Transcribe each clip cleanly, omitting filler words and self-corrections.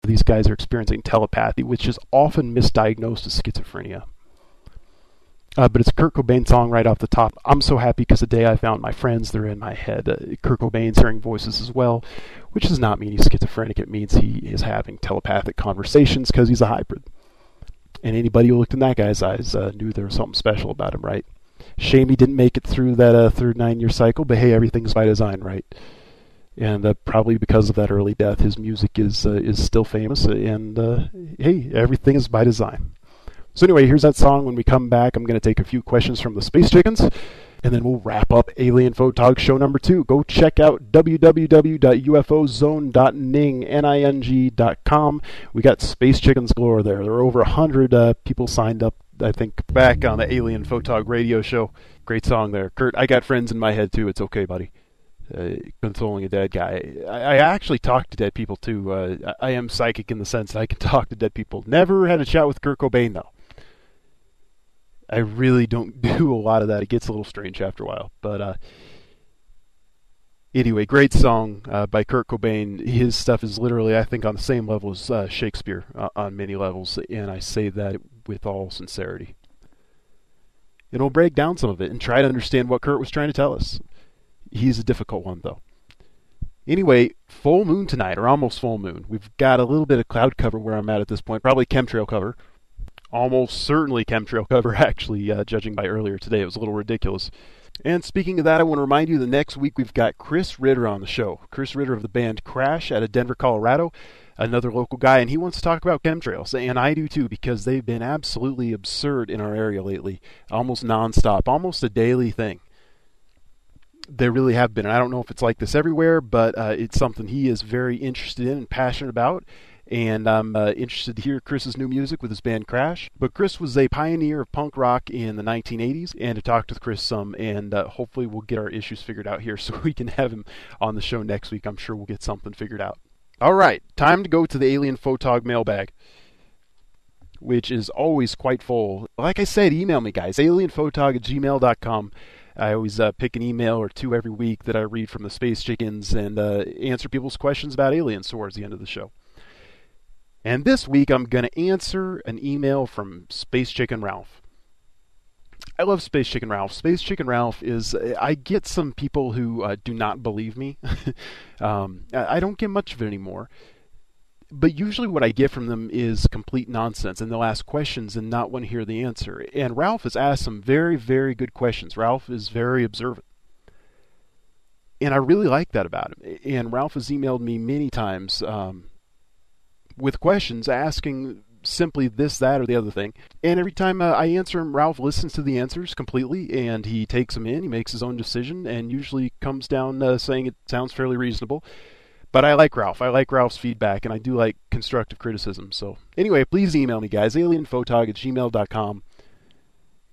These guys are experiencing telepathy, which is often misdiagnosed as schizophrenia. But it's a Kurt Cobain song right off the top. I'm so happy because the day I found my friends, they're in my head. Kurt Cobain's hearing voices as well, which does not mean he's schizophrenic. It means he is having telepathic conversations because he's a hybrid. And anybody who looked in that guy's eyes knew there was something special about him, right? Shame he didn't make it through that third 9-year cycle, but hey, everything's by design, right? And probably because of that early death, his music is still famous, and hey, everything is by design. So anyway, here's that song. When we come back, I'm going to take a few questions from the Space Chickens, and then we'll wrap up AlienPhotog show number 2. Go check out www.ufozone.ning.com. We got Space Chickens galore there. There are over 100 people signed up, I think, back on the AlienPhotog radio show. Great song there. Kurt, I got friends in my head, too. It's okay, buddy. Consoling a dead guy. I actually talk to dead people, too. I am psychic in the sense that I can talk to dead people. Never had a chat with Kurt Cobain, though. I really don't do a lot of that. It gets a little strange after a while. But anyway, great song by Kurt Cobain. His stuff is literally, I think, on the same level as Shakespeare on many levels, and I say that with all sincerity. And we'll break down some of it and try to understand what Kurt was trying to tell us. He's a difficult one, though. Anyway, full moon tonight, or almost full moon. We've got a little bit of cloud cover where I'm at this point, probably chemtrail cover. Almost certainly chemtrail cover, actually, judging by earlier today. It was a little ridiculous. And speaking of that, I want to remind you that next week we've got Chris Ritter on the show. Chris Ritter of the band Crash out of Denver, Colorado, another local guy, and he wants to talk about chemtrails. And I do too, because they've been absolutely absurd in our area lately. Almost nonstop, almost a daily thing. They really have been. And I don't know if it's like this everywhere, but it's something he is very interested in and passionate about. And I'm interested to hear Chris's new music with his band Crash. But Chris was a pioneer of punk rock in the 1980s, and to talk to Chris some, and hopefully we'll get our issues figured out here so we can have him on the show next week. I'm sure we'll get something figured out. All right, time to go to the AlienPhotog mailbag, which is always quite full. Like I said, email me, guys, alienphotog@gmail.com. I always pick an email or two every week that I read from the Space Chickens and answer people's questions about aliens towards the end of the show. And this week, I'm going to answer an email from Space Chicken Ralph. I love Space Chicken Ralph. Space Chicken Ralph is, I get some people who do not believe me. I don't get much of it anymore. But usually what I get from them is complete nonsense, and they'll ask questions and not want to hear the answer. And Ralph has asked some very, very good questions. Ralph is very observant. And I really like that about him. And Ralph has emailed me many times with questions asking simply this, that, or the other thing. And every time I answer him, Ralph listens to the answers completely, and he takes them in, he makes his own decision, and usually comes down saying it sounds fairly reasonable. But I like Ralph. I like Ralph's feedback, and I do like constructive criticism. So anyway, please email me, guys, alienphotog@gmail.com.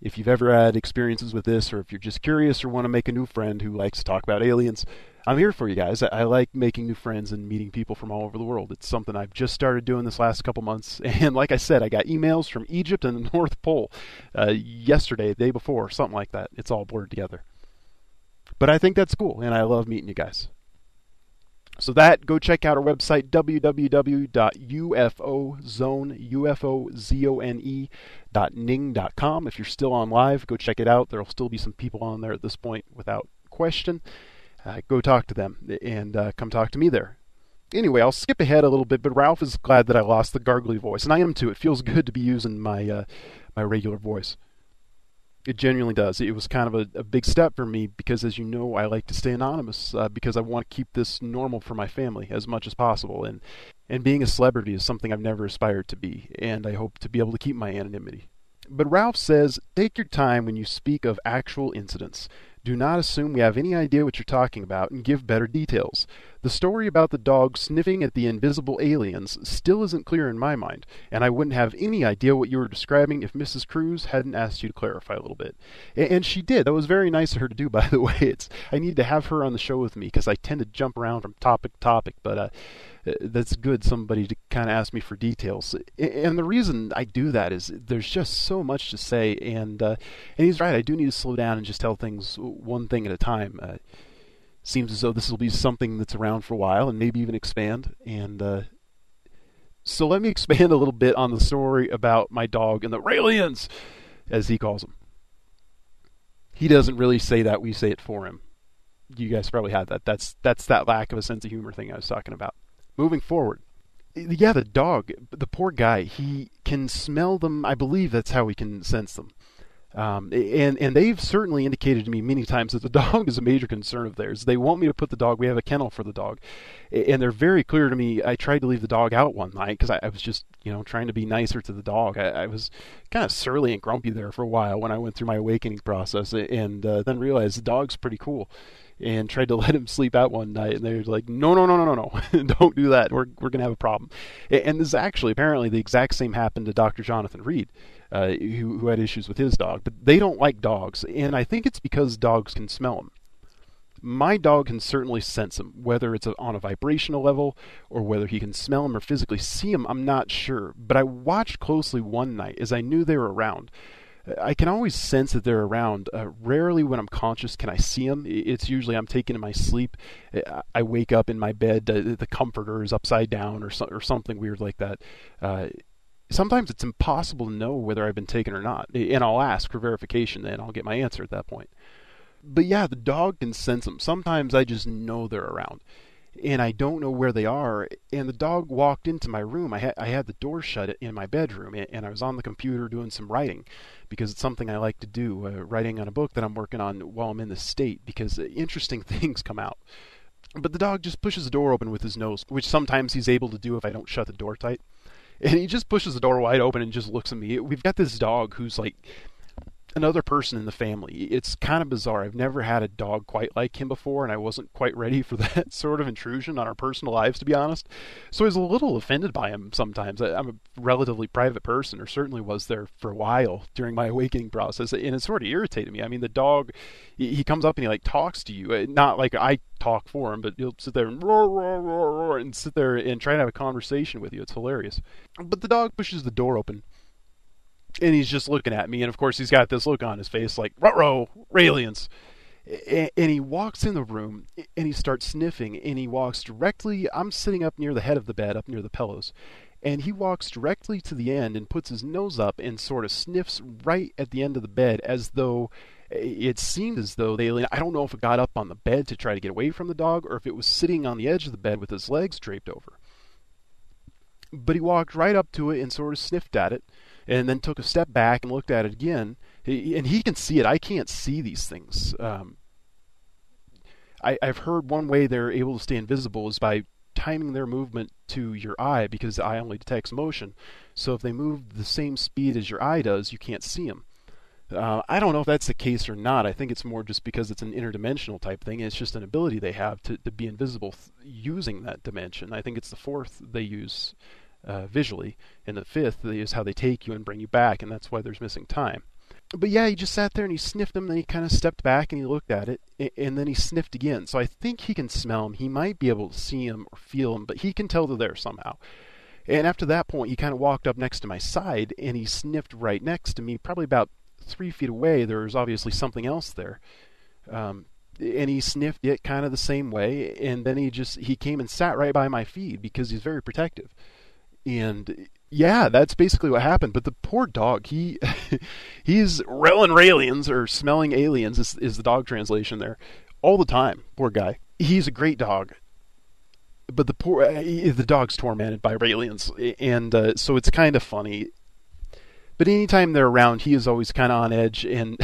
If you've ever had experiences with this, or if you're just curious or want to make a new friend who likes to talk about aliens, I'm here for you guys. I like making new friends and meeting people from all over the world. It's something I've just started doing this last couple months. And like I said, I got emails from Egypt and the North Pole yesterday, the day before, something like that. It's all blurred together. But I think that's cool, and I love meeting you guys. So go check out our website, www.ufozone.ning.com. If you're still on live, go check it out. There will still be some people on there at this point without question. Go talk to them and come talk to me there. Anyway, I'll skip ahead a little bit, but Ralph is glad that I lost the gargly voice, and I am too. It feels good to be using my regular voice. It genuinely does. It was kind of a big step for me because, as you know, I like to stay anonymous because I want to keep this normal for my family as much as possible. And being a celebrity is something I've never aspired to be, and I hope to be able to keep my anonymity. But Ralph says, take your time when you speak of actual incidents. Do not assume we have any idea what you're talking about and give better details. The story about the dog sniffing at the invisible aliens still isn't clear in my mind, and I wouldn't have any idea what you were describing if Mrs. Cruz hadn't asked you to clarify a little bit. And she did. That was very nice of her to do, by the way. I need to have her on the show with me because I tend to jump around from topic to topic, but that's good, somebody to kind of ask me for details. And the reason I do that is there's just so much to say, and he's right, I do need to slow down and just tell things one thing at a time. Seems as though this will be something that's around for a while and maybe even expand, and So let me expand a little bit on the story about my dog and the Raelians, as he calls them. He doesn't really say that. We say it for him. You guys probably had that. That's that lack of a sense of humor thing I was talking about. Moving forward. Yeah, the dog, the poor guy, he can smell them. I believe that's how he can sense them. And they've certainly indicated to me many times that the dog is a major concern of theirs. They want me to put the dog, we have a kennel for the dog, and they're very clear to me. I tried to leave the dog out one night because I was just, trying to be nicer to the dog. I was kind of surly and grumpy there for a while when I went through my awakening process, and then realized the dog's pretty cool. And tried to let him sleep out one night, and they're like, no, don't do that. We're going to have a problem. And this is actually, apparently, the exact same happened to Dr. Jonathan Reed, who had issues with his dog. But they don't like dogs, and I think it's because dogs can smell them. My dog can certainly sense them, whether it's on a vibrational level or whether he can smell them or physically see them, I'm not sure. But I watched closely one night as I knew they were around. I can always sense that they're around. Rarely when I'm conscious can I see them. It's usually I'm taken in my sleep. I wake up in my bed, the comforter is upside down or something weird like that. Sometimes it's impossible to know whether I've been taken or not, and I'll ask for verification, and I'll get my answer at that point. But yeah, the dog can sense them. Sometimes I just know they're around, and I don't know where they are. And the dog walked into my room. I had the door shut in my bedroom, and I was on the computer doing some writing because it's something I like to do, writing on a book that I'm working on while I'm in the state, because interesting things come out. But the dog just pushes the door open with his nose, which sometimes he's able to do if I don't shut the door tight. And he just pushes the door wide open and just looks at me. We've got this dog who's like another person in the family. It's kind of bizarre. I've never had a dog quite like him before, and I wasn't quite ready for that sort of intrusion on our personal lives, to be honest. So I was a little offended by him sometimes. I'm a relatively private person, or certainly was there for a while during my awakening process, and it sort of irritated me. I mean, the dog, he comes up and he like talks to you, not like I talk for him, but he'll sit there and roar, roar, roar, roar, and sit there and try to have a conversation with you. It's hilarious. But the dog pushes the door open, and he's just looking at me, and of course he's got this look on his face like, ruh-roh, Raelians. And he walks in the room, and he starts sniffing, and he walks directly, I'm sitting up near the head of the bed, up near the pillows, and he walks directly to the end and puts his nose up and sort of sniffs right at the end of the bed, as though it seemed as though the alien, I don't know if it got up on the bed to try to get away from the dog, or if it was sitting on the edge of the bed with his legs draped over. But he walked right up to it and sort of sniffed at it, and then took a step back and looked at it again. And he can see it. I can't see these things. I've heard one way they're able to stay invisible is by timing their movement to your eye, because the eye only detects motion. So if they move the same speed as your eye does, you can't see them. I don't know if that's the case or not. I think it's more just because it's an interdimensional type thing. It's just an ability they have to be invisible using that dimension. I think it's the fourth they use visually, and the fifth is how they take you and bring you back, and that's why there's missing time. But yeah, he just sat there and he sniffed them, then he kind of stepped back and he looked at it, and then he sniffed again. So I think he can smell them. He might be able to see them or feel them, but he can tell they're there somehow. And after that point, he kind of walked up next to my side, and he sniffed right next to me, probably about 3 feet away. There was obviously something else there. And he sniffed it kind of the same way, and then he came and sat right by my feet because he's very protective. And yeah, that's basically what happened. But the poor dog, he's relling Raelians, or smelling aliens is the dog translation there, all the time. Poor guy. He's a great dog, but the dog's tormented by Raelians, and so it's kind of funny. But anytime they're around, he is always kind of on edge. And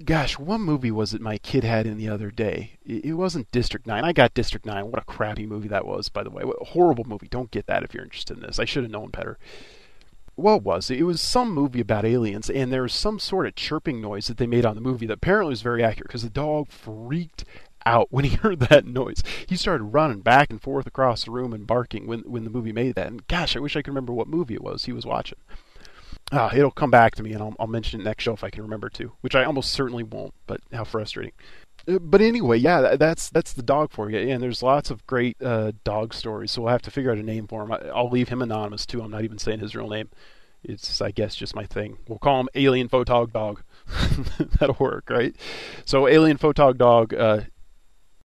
gosh, what movie was it my kid had in the other day? It wasn't District 9. I got District 9. What a crappy movie that was, by the way. What a horrible movie. Don't get that if you're interested in this. I should have known better. What was it? It was some movie about aliens, and there was some sort of chirping noise that they made on the movie that apparently was very accurate, because the dog freaked out when he heard that noise. He started running back and forth across the room and barking when the movie made that. And gosh, I wish I could remember what movie it was he was watching. It'll come back to me, and I'll mention it next show if I can remember to, which I almost certainly won't, but how frustrating. But anyway, yeah, that's the dog for you, and there's lots of great dog stories, so we'll have to figure out a name for him. I'll leave him anonymous, too. I'm not even saying his real name. It's, I guess, just my thing. We'll call him AlienPhotog Dog. That'll work, right? So AlienPhotog Dog,